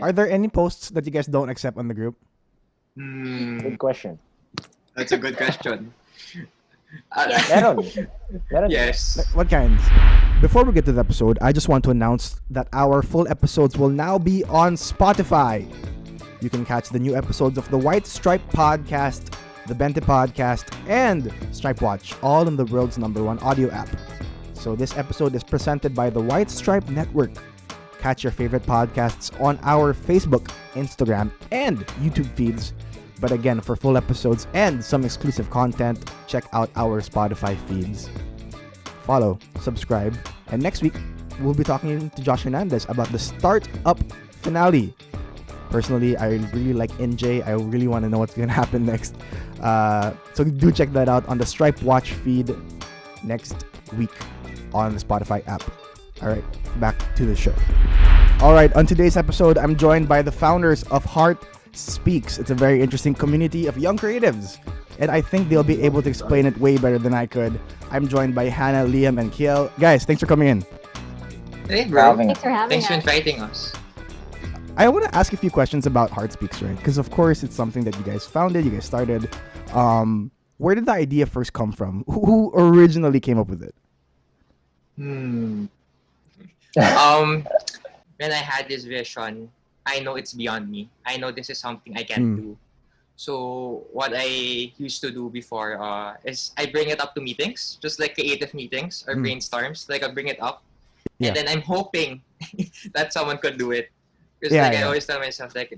Are there any posts that you guys don't accept on the group? Good question. That's a good question. Yes. Meron. Yes. What kinds? Before we get to the episode, I just want to announce that our full episodes will now be on Spotify. You can catch the new episodes of the White Stripe Podcast, the Bente Podcast, and Stripe Watch, all in the world's #1 audio app. So this episode is presented by the White Stripe Network. Catch your favorite podcasts on our Facebook, Instagram, and YouTube feeds. But again, for full episodes and some exclusive content, check out our Spotify feeds. Follow, subscribe, and next week, we'll be talking to Josh Hernandez about the Startup finale. Personally, I really like NJ. I really want to know what's going to happen next. So do check that out on the Stripe Watch feed next week on the Spotify app. All right, back to the show. All right, on today's episode, I'm joined by the founders of Heart Speaks. It's a very interesting community of young creatives, and I think they'll be able to explain it way better than I could. I'm joined by Heynah, Liam, and Kiel. Guys, thanks for coming in. Hey, bro. Thanks for having Thanks for us. inviting us. I want to ask a few questions about Heart Speaks, right? Because of course it's something that you guys founded, you guys started. Where did the idea first come from? Who originally came up with it? When I had this vision, I know it's beyond me. I know this is something I can do. So what I used to do before is I bring it up to meetings, just like creative meetings or brainstorms. Like I bring it up, and then I'm hoping that someone could do it. Because I always tell myself like,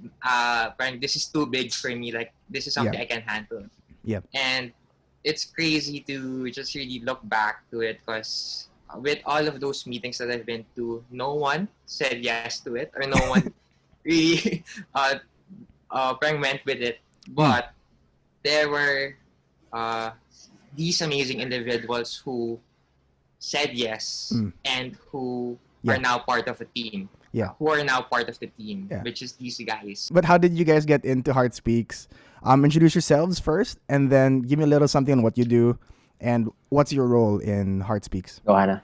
this is too big for me. Like this is something I can handle. Yeah. And it's crazy to just really look back to it because with all of those meetings that I've been to, no one said yes to it or no one really went with it. But there were these amazing individuals who said yes and who are now part of a team. Yeah. Who are now part of the team, which is these guys. But how did you guys get into Heart Speaks? Introduce yourselves first, and then give me a little something on what you do, and what's your role in Heart Speaks. Go, Hannah.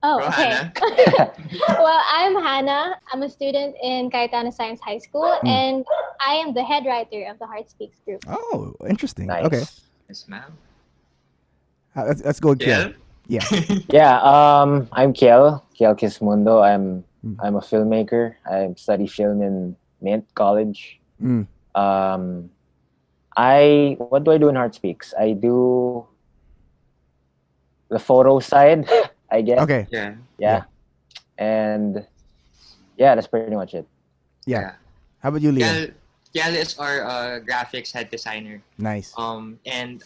Oh, Bro, okay. Hannah. Well, I'm Hannah. I'm a student in Cayetano Science High School, and I am the head writer of the Heart Speaks group. Oh, interesting. Nice. Okay. Yes, ma'am. Let's go, Kiel. Yeah. Yeah, I'm Kiel Quismundo. I'm a filmmaker. I study film in Mint College. What do I do in Heart Speaks? I do the photo side, I guess. Okay. Yeah. And yeah, that's pretty much it. Yeah. How about you, Liam? Kiel is our graphics head designer. Nice. And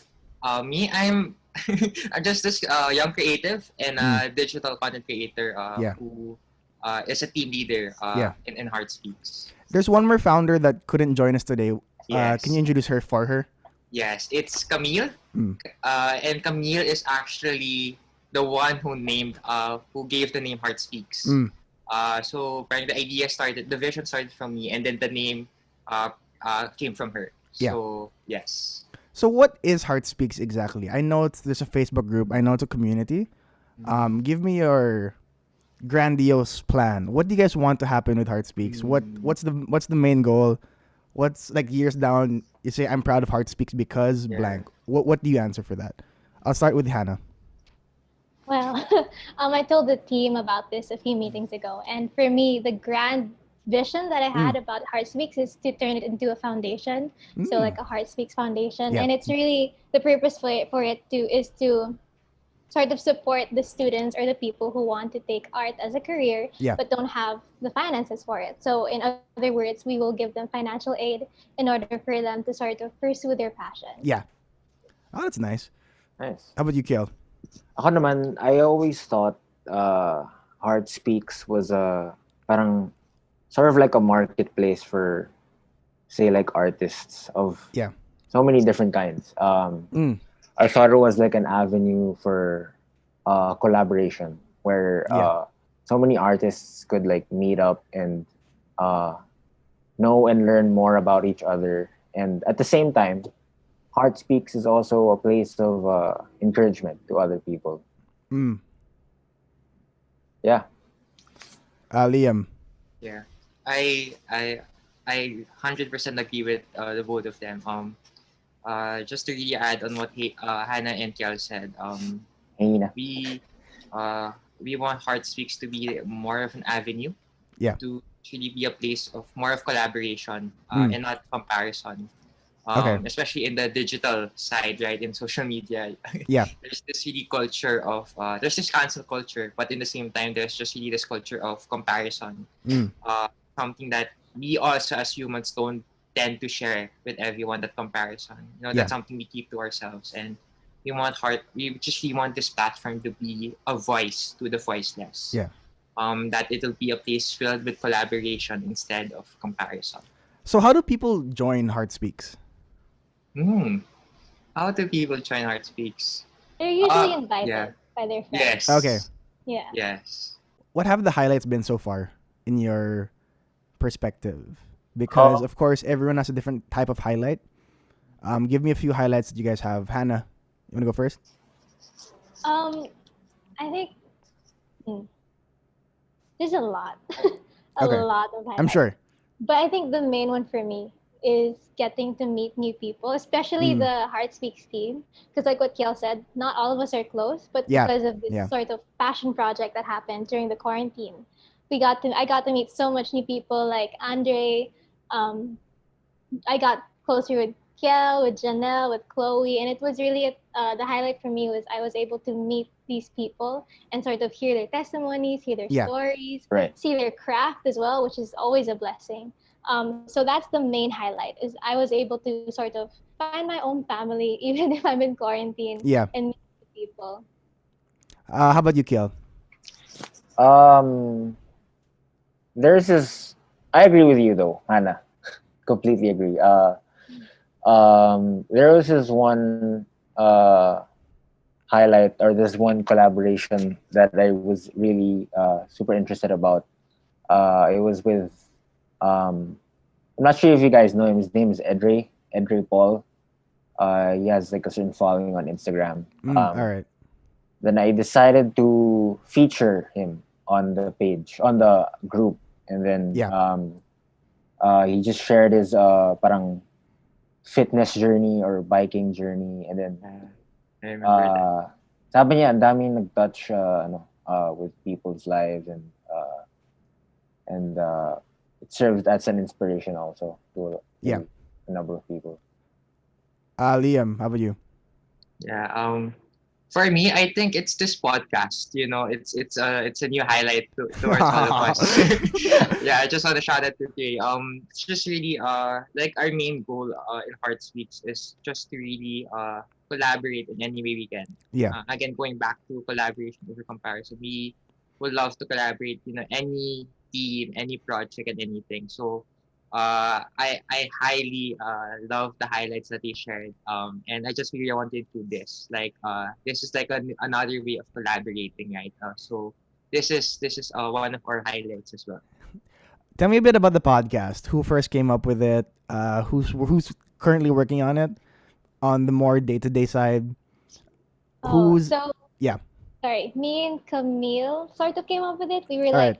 me, I'm just this young creative and digital content creator who is a team leader in Heart Speaks. There's one more founder that couldn't join us today. Yes. Can you introduce her for her? Yes, it's Camille. And Camille is actually the one who gave the name Heart Speaks. So the vision started from me, and then the name came from her. So yes. So what is Heart Speaks exactly? I know there's a Facebook group. I know it's a community. Give me your grandiose plan. What do you guys want to happen with Heart Speaks? What's the main goal? What's like years down? You say I'm proud of Heart Speaks because blank. What do you answer for that? I'll start with Hannah. Well, I told the team about this a few meetings ago, and for me, the grand vision that I had about Heart Speaks is to turn it into a foundation. So like a Heart Speaks Foundation, and it's really the purpose for it is to sort of support the students or the people who want to take art as a career but don't have the finances for it. So in other words, we will give them financial aid in order for them to sort of pursue their passion. Yeah. Oh, that's nice. Nice. How about you, Kiel? Ako naman, I always thought Heart Speaks was parang sort of like a marketplace for, say, like artists of so many different kinds. I thought it was like an avenue for collaboration where so many artists could like meet up and know and learn more about each other. And at the same time, Heart Speaks is also a place of encouragement to other people. Yeah. Liam. Yeah. I 100% agree with the both of them. Just to really add on what Hannah and Kiel said, Heynah. we uh, we want Heart Speaks to be more of an avenue, Yeah. to really be a place of more of collaboration Mm. and not comparison. Okay. Especially in the digital side, right? In social media, Yeah. there's this really culture of there's this cancel culture, but in the same time, there's just really this culture of comparison. Mm. Something that we also as humans don't tend to share with everyone. That comparison, Yeah. that's something we keep to ourselves, and we just really want this platform to be a voice to the voiceless. Yeah. That it'll be a place filled with collaboration instead of comparison. So how do people join Heart Speaks? How do people join Heart Speaks? They're usually Yeah. invited by their friends. Yes. Okay. Yeah. Yes. What have the highlights been so far in your perspective? Because of course everyone has a different type of highlight. Give me a few highlights that you guys have. Hannah, you wanna go first? I think there's a lot, Okay. lot of highlights. I'm sure. But I think the main one for me is getting to meet new people, especially the Heart Speaks team. Because like what Kiel said, not all of us are close, but Yeah. because of this sort of passion project that happened during the quarantine, I got to meet so much new people like Andre. I got closer with Kiel, with Janelle, with Chloe, and it was really the highlight for me was I was able to meet these people and sort of hear their testimonies, hear their stories, see their craft as well, which is always a blessing. So that's the main highlight is I was able to sort of find my own family even if I'm in quarantine and meet people. How about you, Kiel? There's this. I agree with you though, Hannah. Completely agree. There was this one highlight or this one collaboration that I was really super interested about. It was with I'm not sure if you guys know him. His name is Edre Paul. He has like a certain following on Instagram. All right. Then I decided to feature him on the page, on the group, and then he just shared his parang fitness journey or biking journey, and then I remember that. sabi niya ang daming nag-touch with people's lives, and it served as an inspiration also to a number of people. Liam, how about you? Yeah. For me, I think it's this podcast. It's a new highlight towards all of us. Yeah, I just want to shout out to Trey. It's just really like our main goal in Heart Speaks is just to really collaborate in any way we can. Yeah. Again, going back to collaboration over comparison, we would love to collaborate. Any team, any project, and anything. So I highly love the highlights that they shared. And I just really wanted to do this. Like this is like another way of collaborating, right? So this is one of our highlights as well. Tell me a bit about the podcast. Who first came up with it? Who's currently working on it? On the more day-to-day side. Sorry, me and Camille sort of came up with it. We were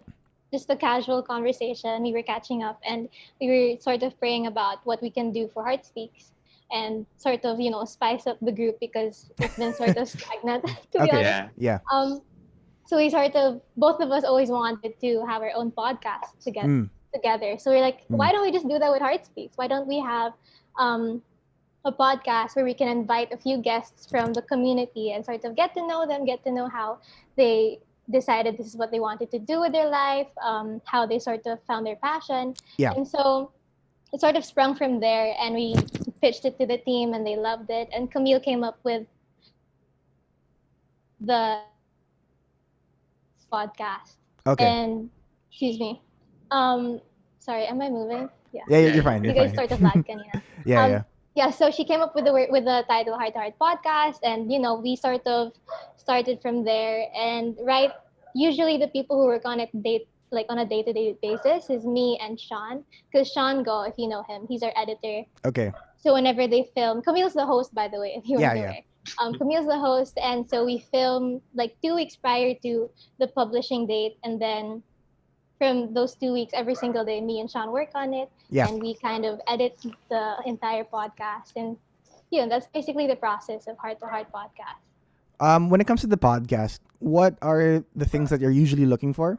just a casual conversation. We were catching up and we were sort of praying about what we can do for Heart Speaks and sort of, spice up the group because it's been sort of stagnant, to be honest. Yeah. So we sort of, both of us always wanted to have our own podcast together. So we're like, why don't we just do that with Heart Speaks? Why don't we have a podcast where we can invite a few guests from the community and sort of get to know them, get to know how they decided this is what they wanted to do with their life, how they sort of found their passion. Yeah. And so it sort of sprung from there and we pitched it to the team and they loved it. And Camille came up with the podcast. Okay. And excuse me. Sorry, am I moving? Yeah, you're fine. You guys sort of lagged kanina. Yeah, so she came up with the title Heart to Heart Podcast, and we sort of started from there. And usually the people who work on it on a day-to-day basis is me and Sean, because Sean Go, if you know him, he's our editor. Okay. So whenever they film, Camille's the host, by the way, if you weren't aware. Camille's the host, and so we film like 2 weeks prior to the publishing date, and then from those 2 weeks, every single day, me and Sean work on it. Yeah. And we kind of edit the entire podcast. And that's basically the process of Heart to Heart podcast. When it comes to the podcast, what are the things that you're usually looking for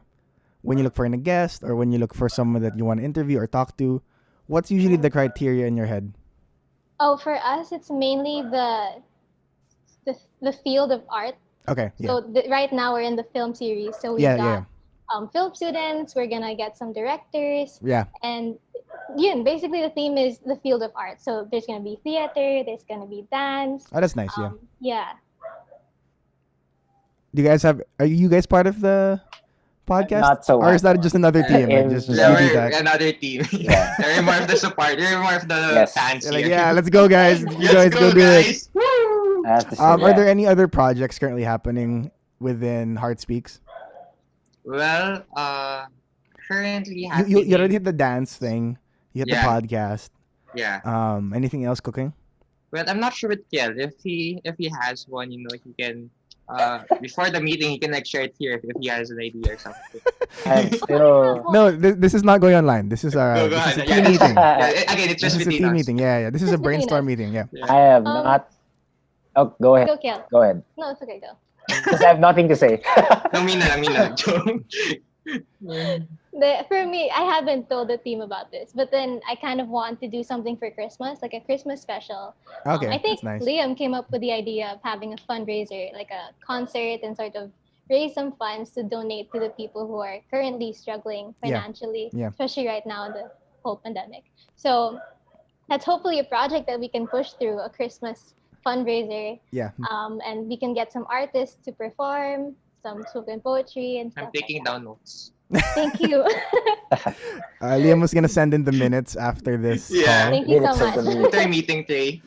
when you look for a guest or when you look for someone that you want to interview or talk to? What's usually the criteria in your head? Oh, for us, it's mainly the field of art. Okay. Yeah. So right now we're in the film series. So we got film students. We're gonna get some directors. Yeah. And basically the theme is the field of art. So there's gonna be theater. There's gonna be dance. Oh, that's nice. Yeah. Yeah. Are you guys part of the podcast? Not so or is that just another team? Like just we're another team. Yeah. They're more of the support. They're more of the fans. Like, let's go, guys. You guys go do it. Are there any other projects currently happening within Heart Speaks? Well, currently you already hit the dance thing. You hit the podcast. Yeah. Anything else cooking? Well, I'm not sure with Kiel. If he has one, he can before the meeting he can share it here if he has an idea or something. No, this is not going online. This is a team meeting. Again, it's just a team meeting. Yeah. This is a brainstorm meeting. Yeah. I have not. Oh, go ahead. Go, Kiel. Go ahead. No, it's okay. Go. Because I have nothing to say. No, mina. For me, I haven't told the team about this, but then I kind of want to do something for Christmas, like a Christmas special. Okay, I think that's nice. Liam came up with the idea of having a fundraiser, like a concert, and sort of raise some funds to donate to the people who are currently struggling financially, especially right now in the whole pandemic. So that's hopefully a project that we can push through, a Christmas fundraiser. Yeah. And we can get some artists to perform, some spoken poetry and stuff. I'm taking down notes. Thank you. Liam was gonna send in the minutes after this call. Thank you so much. They're meeting today.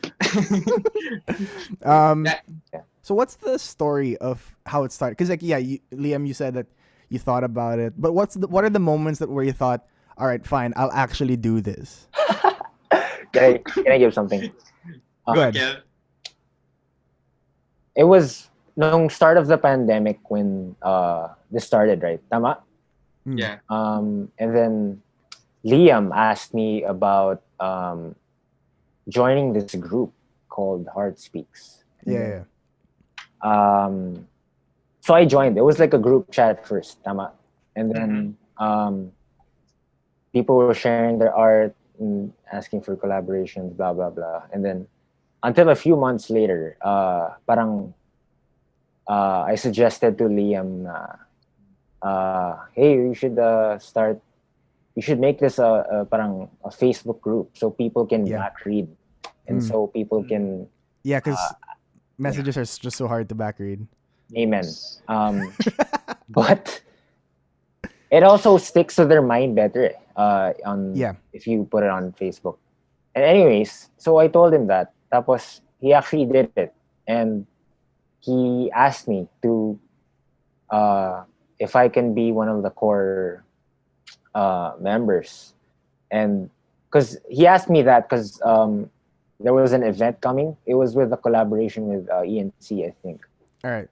So what's the story of how it started? Because Liam, you said that you thought about it, but what are the moments where you thought, all right, fine, I'll actually do this? Can I give something? Go ahead. It was no start of the pandemic when this started, right? Tama? Yeah. And then Liam asked me about joining this group called Heart Speaks. Yeah. So I joined. It was like a group chat first, tama? And then people were sharing their art and asking for collaborations, blah blah blah. And then until a few months later, I suggested to Liam, hey, you should make this a Facebook group so people can back read, and so people can. Yeah, because messages are just so hard to back read. Amen. But it also sticks to their mind better if you put it on Facebook. And anyways, so I told him that. Tapos he actually did it, and he asked me to if I can be one of the core members, and because he asked me that because there was an event coming. It was with a collaboration with ENC, I think. All right.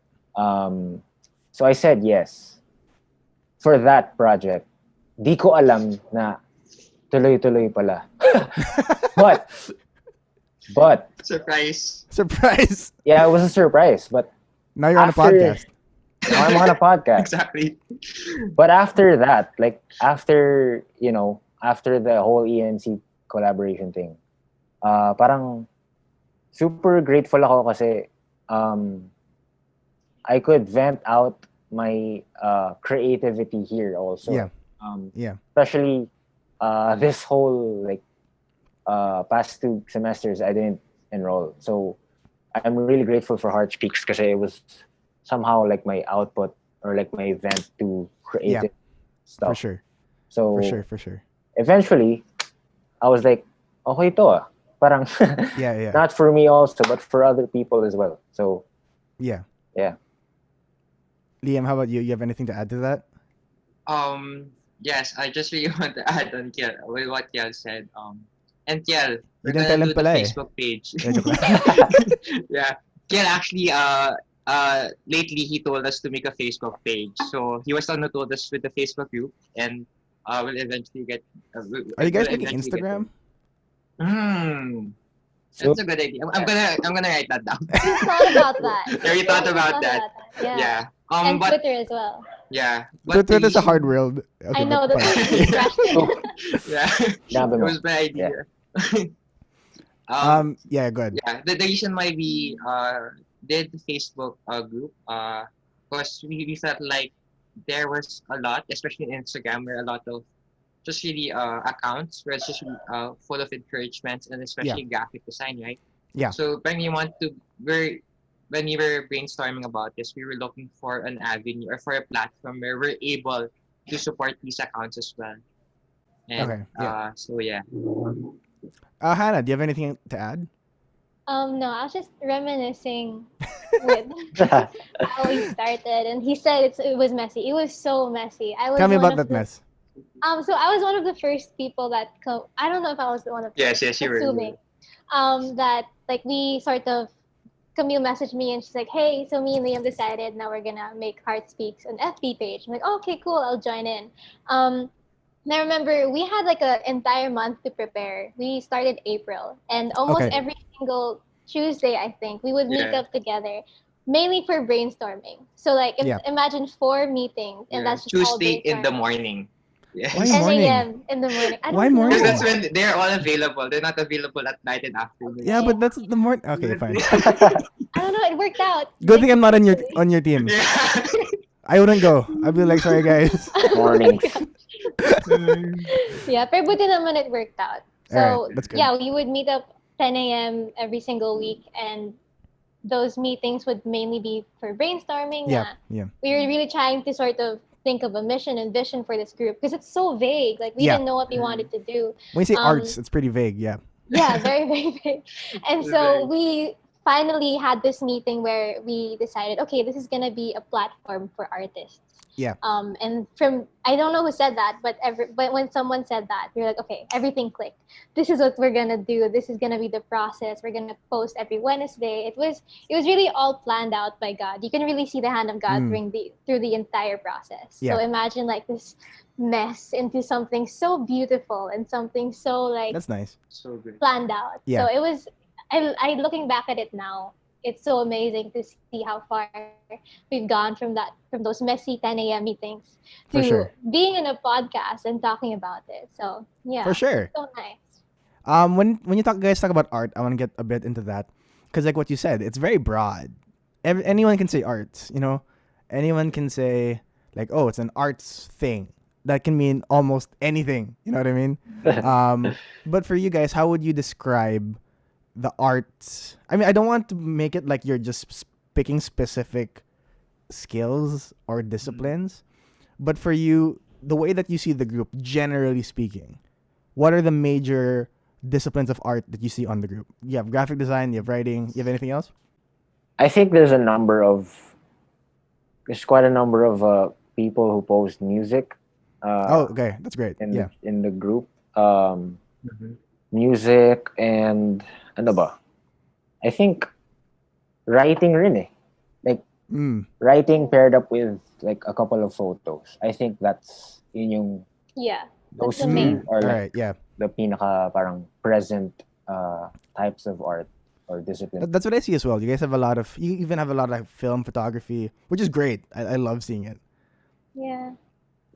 So I said yes for that project. Di ko alam na tuloy-tuloy pala. But surprise. Yeah, it was a surprise. But now you're on a podcast. Now I'm on a podcast. Exactly. But after that, after the whole ENC collaboration thing, parang super grateful ako kasi I could vent out my creativity here also. Yeah. Especially this whole past 2 semesters I didn't enroll. So I'm really grateful for Heart Speaks because it was somehow like my output or like my event to creative stuff. For sure. So for sure. Eventually, I was like, okay to Parang not for me also, but for other people as well. So yeah. Liam, how about you? You have anything to add to that? Yes, I just really want to add on with what Kiel said. And Kiel, you didn't tell him pala Facebook page. Yeah, Kiel actually lately he told us to make a Facebook page. So he was the one who told us with the Facebook group, and we'll eventually get. Are you guys we'll making eventually get Instagram? So That's a good idea. I'm gonna write that down. We thought about that. Yeah, we thought about that. Yeah. Yeah. And But Twitter as well. yeah. But Twitter's a the- hard world. Okay, I know but that fine. we crashed it. Yeah. Grabe It mo. was my idea. Yeah, go ahead. Yeah. The reason why we did the Facebook group because we felt like there was a lot, especially in Instagram, where a lot of just really accounts where it's just full of encouragements and especially graphic design, right? Yeah. So when we when we were brainstorming about this, we were looking for an avenue or for a platform where we're able to support these accounts as well. And Okay, yeah. so yeah. Hannah, do you have anything to add? No, I was just reminiscing with how we started, and he said it was messy. It was so messy. I was Tell me one about of that mess. So I was one of the first people that I don't know if I was one of Yes, you were. assuming that like we sort of Camille messaged me and she's like, hey, so me and Liam decided now we're gonna make Heart Speaks an FB page. I'm like, oh, okay, cool, I'll join in. And I remember we had like an entire month to prepare. We started April, and almost Okay. every single Tuesday, I think, we would meet Yeah. up together, mainly for brainstorming. So like, imagine 4 meetings, and that's just all Tuesday in the brainstorming. morning. Yes. Why 10 morning? a.m. in the morning. I don't Why know. morning? Because that's when they're all available. They're not available at night and afternoon. Yeah, but that's the morning. Okay, fine. I don't know. It worked out. Good thing I'm not on your team. Yeah. I wouldn't go. I'd be like, sorry guys. Mornings. Yeah, pero buti naman it worked out. So Alright, that's good. yeah, we would meet up 10 a.m. every single week, and those meetings would mainly be for brainstorming. Yeah, yeah. We were really trying to sort of think of a mission and vision for this group because it's so vague. Like we Yeah. didn't know what we wanted to do. When you say arts, it's pretty vague. Yeah. Yeah, very, very big. And so we finally had this meeting where we decided, okay, this is gonna be a platform for artists. Yeah. And from I don't know who said that, but when someone said that, we were like, okay, everything clicked. This is what we're gonna do. This is gonna be the process. We're gonna post every Wednesday. It was really all planned out by God. You can really see the hand of God through the entire process. Yeah. So imagine like this mess into something so beautiful and something so like That's nice. So good. planned out. Yeah. So it was. I looking back at it now, it's so amazing to see how far we've gone from those messy 10 a.m. meetings For to sure. being in a podcast and talking about it. So yeah, For sure. so nice. When you guys talk about art, I want to get a bit into that because like what you said, it's very broad. Anyone can say arts, you know. Anyone can say like, oh, it's an arts thing. That can mean almost anything. You know what I mean? But for you guys, how would you describe the arts? I mean, I don't want to make it like you're just picking specific skills or disciplines, but for you, the way that you see the group, generally speaking, what are the major disciplines of art that you see on the group? You have graphic design, you have writing, you have anything else? I think there's quite a number of people who post music. Okay, that's great. In the group. Music and ano ba? I think writing rin eh. Like writing paired up with like a couple of photos. I think that's yun yung those that's the main. two are like Right, yeah. the pinaka parang present types of art or discipline. That's what I see as well. You guys have you even have a lot of film photography, which is great. I love seeing it. Yeah.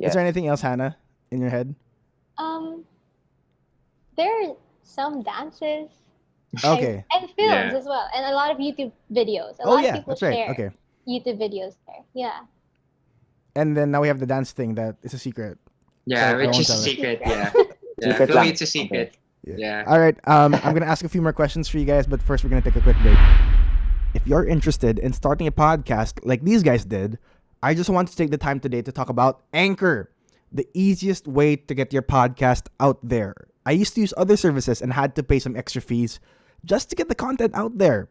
Is there anything else, Hannah, in your head? There are some dances. Okay. And films as well, and a lot of YouTube videos. A Oh lot yeah, of people that's right. share Okay. YouTube videos there. Yeah. And then now we have the dance thing that is a secret. Yeah, So I which won't is tell a it. secret. Yeah. Secret No, lang. it's a secret. Yeah. All right. I'm gonna ask a few more questions for you guys, but first we're gonna take a quick break. If you're interested in starting a podcast like these guys did, I just want to take the time today to talk about Anchor, the easiest way to get your podcast out there. I used to use other services and had to pay some extra fees just to get the content out there.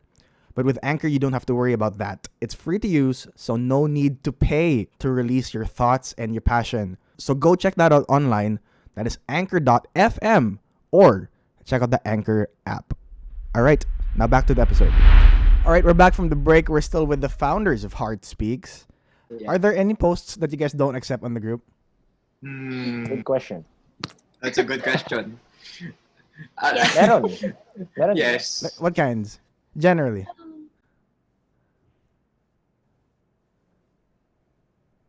But with Anchor, you don't have to worry about that. It's free to use, so no need to pay to release your thoughts and your passion. So go check that out online. That is anchor.fm or check out the Anchor app. All right, now back to the episode. All right, we're back from the break. We're still with the founders of Heart Speaks. Yeah. Are there any posts that you guys don't accept on the group? Good question. That's a good question. Meron. Yes. What kinds? Generally.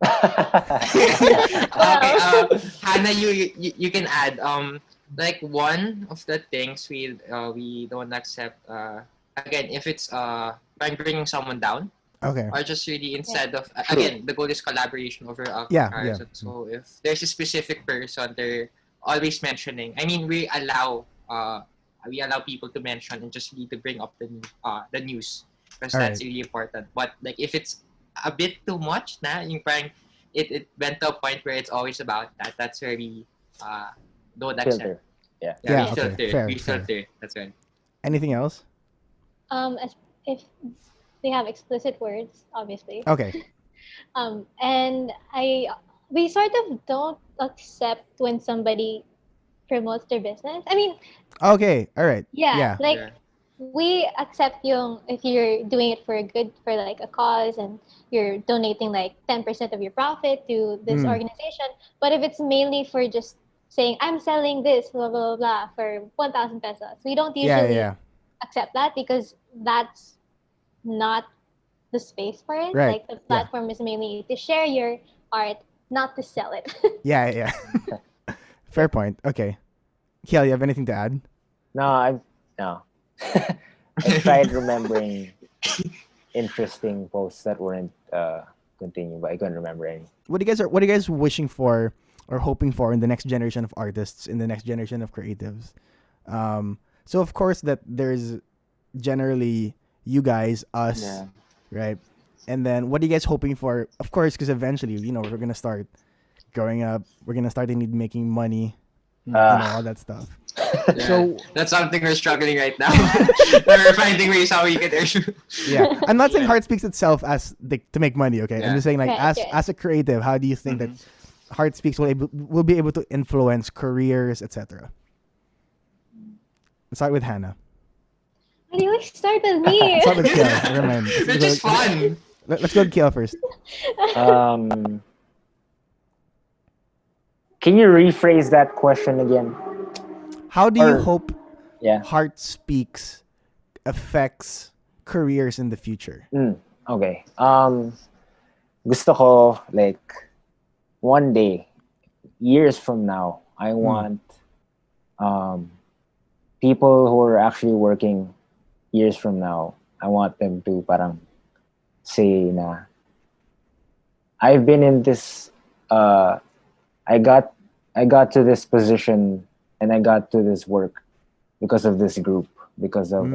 Okay, Hannah, you can add like one of the things we don't accept again if it's by bringing someone down. Okay. Or just really instead of again the goal is collaboration over Yeah. comparison. So if there's a specific person they're always mentioning, I mean we allow people to mention and just need to bring up the news because that's really important. But like if it's a bit too much yung parang it went to a point where it's always about that. That's where we don't accept. Okay. Filter. That's right. Anything else? If they have explicit words, obviously. Okay. And we sort of don't accept when somebody promotes their business. I mean, okay, all right. We accept if you're doing it for like a cause and you're donating like 10% of your profit to this organization. But if it's mainly for just saying I'm selling this blah blah blah for 1,000 pesos, we don't usually accept that because that's not the space for it. Right. Like the platform is mainly to share your art, not to sell it. Yeah. Fair point. Okay. Kiel, you have anything to add? No. I tried remembering interesting posts that weren't continuing, but I couldn't remember any. What are you guys wishing for or hoping for in the next generation of artists, in the next generation of creatives? So of course that there's generally you guys, us, right? And then what are you guys hoping for? Of course, because eventually, we're gonna start growing up. We're gonna start making money, all that stuff. Yeah. So that's something we're struggling right now. We're finding ways how we can earn. Yeah, I'm not saying Heart Speaks itself as to make money. Okay, I'm just saying as a creative, how do you think that Heart Speaks will be able to influence careers, etc. Let's start with Hannah. Why do you always start with me? Start with Kiel. Never mind. Which is fun. Let's go to Kiel first. Can you rephrase that question again? How do you hope Heart Speaks affects careers in the future? Okay. Gusto ko like one day, years from now, I want people who are actually working years from now, I want them to parang say na I've been in this I got to this position and I got to this work because of this group, because of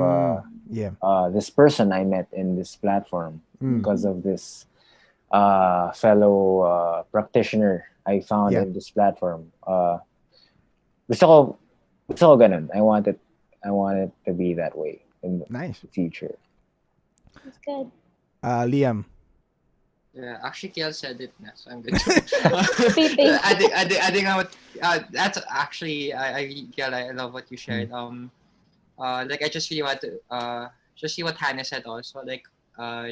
this person I met in this platform, because of this fellow practitioner I found in this platform. Gusto ko ganun. I want it to be that way in the future. That's good. Liam. Yeah, actually, Kiel said it na, so I'm good. I think that's actually Kiel, I love what you shared. Like I just really want to just see what Hannah said also. Like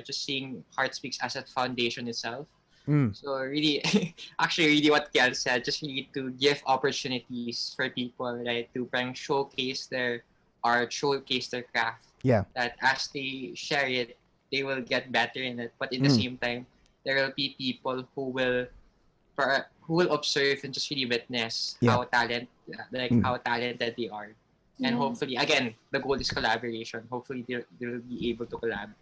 just seeing Heart Speaks as a foundation itself. So really, actually, really what Kiel said. Just need to give opportunities for people, right, to showcase their art, showcase their craft. Yeah. That as they share it, they will get better in it. But in the same time, there will be people who will observe and just really witness how talented they are. And hopefully, again, the goal is collaboration. Hopefully, they'll be able to collab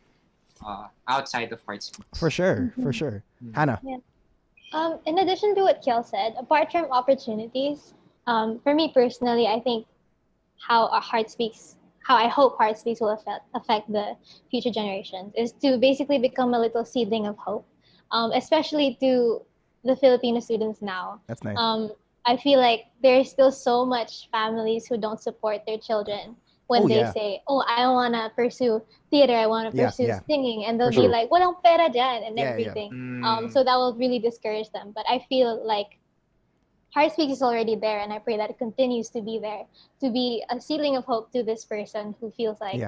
outside of Heart Speaks. For sure. Hannah. Yeah. In addition to what Kiel said, apart from opportunities, for me personally, I think how I hope Heart Speaks will affect the future generations is to basically become a little seedling of hope, especially to the Filipino students now. That's nice. I feel like there's still so much families who don't support their children when they say, I want to pursue theater, I want to pursue singing, and they'll be like, walang pera dyan and everything. So that will really discourage them. But I feel like Heart Speaks is already there, and I pray that it continues to be there, to be a seedling of hope to this person who feels like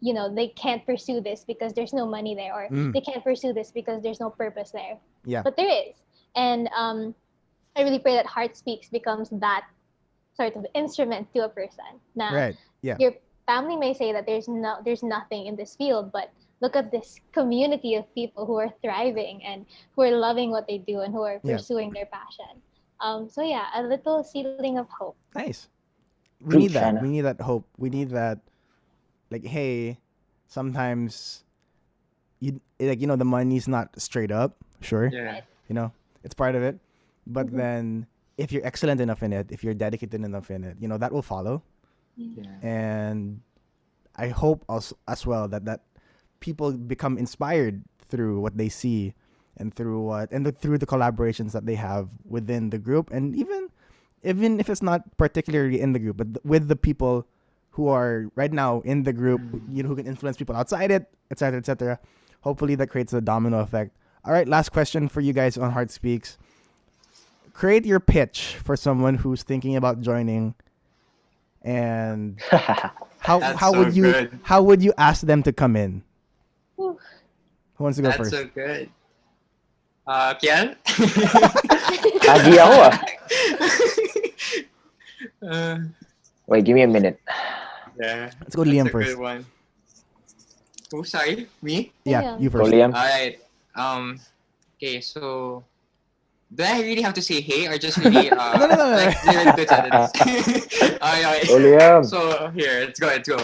they can't pursue this because there's no money there, or they can't pursue this because there's no purpose there. Yeah. But there is. And I really pray that Heart Speaks becomes that sort of instrument to a person. Now, Right. Yeah. your family may say that there's nothing in this field, but look at this community of people who are thriving and who are loving what they do and who are pursuing their passion. So yeah, a little seedling of hope. Nice. We need that. We need that hope. We need that. Like, hey, sometimes the money's not straight up. Sure. Yeah. It's part of it. But then if you're excellent enough in it, if you're dedicated enough in it, that will follow. Yeah. And I hope also as well that people become inspired through what they see and through the collaborations that they have within the group, and even if it's not particularly in the group, but with the people who are right now in the group, who can influence people outside it, etc., etc. Hopefully that creates a domino effect. All right, last question for you guys on Heart Speaks. Create your pitch for someone who's thinking about joining, and how would you ask them to come in? Who wants to go first? That's so good. Kiel? Agi ako Wait, give me a minute. Yeah. Let's go Liam That's a first. good one. Oh, sorry, me? Yeah, you Go, first. Liam. Alright. Okay, so do I really have to say hey or just really No. like do sentence? Okay. Go, Liam. So here, let's go.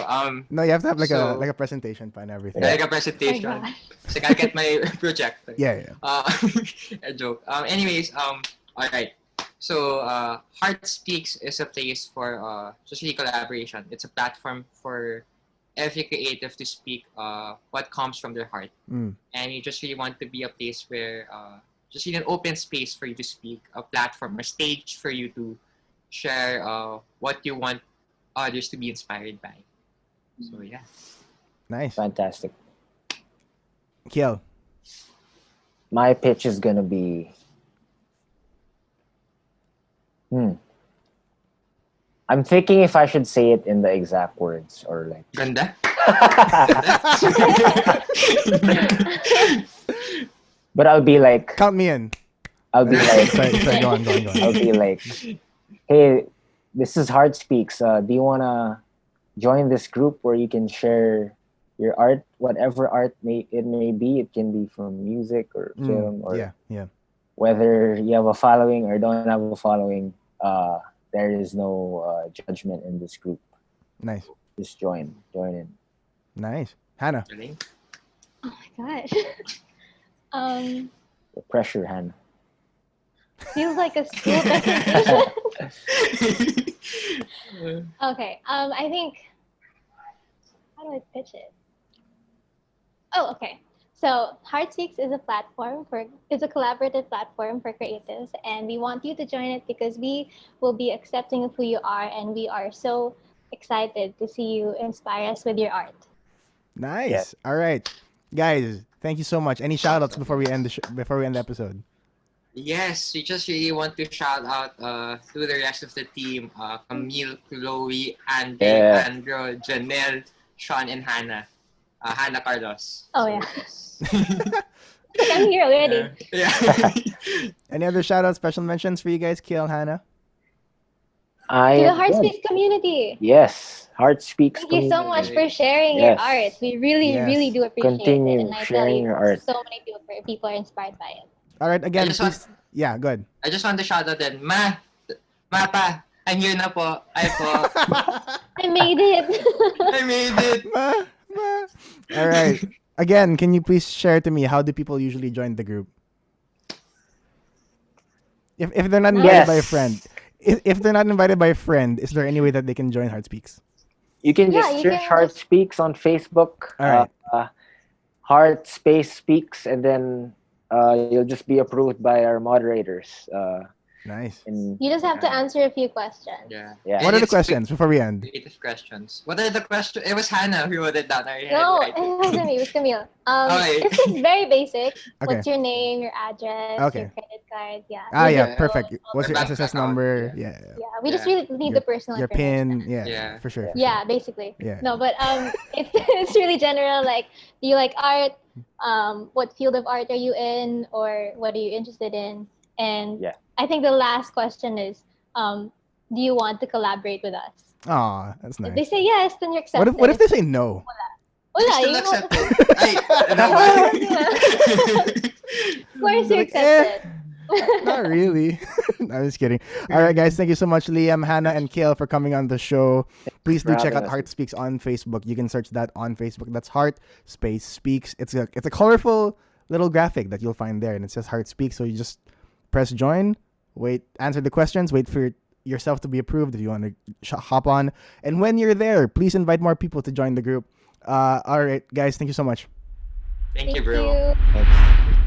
No, you have to have like So- a presentation and everything. Like a Oh my presentation. God. So I can get my project. Yeah. A joke. Anyways, alright. So, Heart Speaks is a place for social collaboration. It's a platform for every creative to speak what comes from their heart. And you just really want to be a place where just really an open space for you to speak, a platform, a stage for you to share what you want others to be inspired by. So, yeah. Nice. Fantastic. Kiel. My pitch is gonna be. I'm thinking if I should say it in the exact words or like. Ganda? But I'll be like. Count me in. I'll be like. Sorry, go on. I'll be like, hey, this is Heart Speaks. Do you wanna join this group where you can share your art, whatever art it may be? It can be from music or film or yeah. whether you have a following or don't have a following. There is no judgment in this group. Nice. Just join in. Nice. Hannah. Really? Oh my gosh. The pressure, Hannah. Feels like a school presentation. Okay. I think. How do I pitch it? Oh, okay. So Heart Speaks is a collaborative platform for creatives, and we want you to join it because we will be accepting of who you are, and we are so excited to see you inspire us with your art. Nice. Yeah. All right, guys. Thank you so much. Any shout outs before we end the episode? Yes, we just really want to shout out to the rest of the team, Camille, Chloe, Andre, Andrew, Janelle, Sean, and Hannah. Hannah Carlos. Oh, yeah. I'm here already. Yeah. Any other shout outs, special mentions for you guys, Kiel and Hannah? To the Heart Speaks community. Yes, Heart Speaks. Thank you so much for sharing your Yes. art. We really, Yes. really do appreciate Continue it. And I tell sharing you, your art. so many people are inspired by it. All right, again, I just please. Yeah, go ahead. I just want to shout out then, Pa, I'm here na po. I made it. I made it. All right. Again, can you please share to me how do people usually join the group? If they're not invited by a friend, if they're not invited by a friend, is there any way that they can join Heart Speaks? You can Yeah, just you search can Heart just- Speaks on Facebook. All right. Heart Space Speaks, and then you'll just be approved by our moderators. Nice. And You just have to answer a few questions. Yeah. Yeah. What are the It's questions before we end? creative questions. What are the questions? It was Hannah who wrote it down. I No, had it wasn't me. It was Camille. Okay. This is very basic. Okay. What's your name, your address, Okay. your credit card? Yeah. Ah, Your yeah, zip perfect. code, all What's the your bank SSS account, number? yeah. Yeah. Yeah, we just Yeah. really need the personal Your information. PIN. Yeah, Yeah. for sure. Yeah, basically. Yeah. No, but it's really general. Like, do you like art? What field of art are you in, or what are you interested in? And Yeah. I think the last question is, do you want to collaborate with us? Aw, that's If they nice. say yes, then you're accepted. What if they say no? Wala, Still you know what? accepted. Ay, no, Of course, They're you're like, eh. accepted. Not really. I'm just kidding. All right, guys. Thank you so much, Liam, Hannah, and Kiel for coming on the show. Please do for check having out us. Heart Speaks on Facebook. You can search that on Facebook. That's Heart Space Speaks. It's a colorful little graphic that you'll find there, and it says Heart Speaks. So you just press join, wait, answer the questions, wait for yourself to be approved if you want to hop on. And when you're there, please invite more people to join the group. All right, guys. Thank you so much. Thank you, Thank bro. you. Thanks.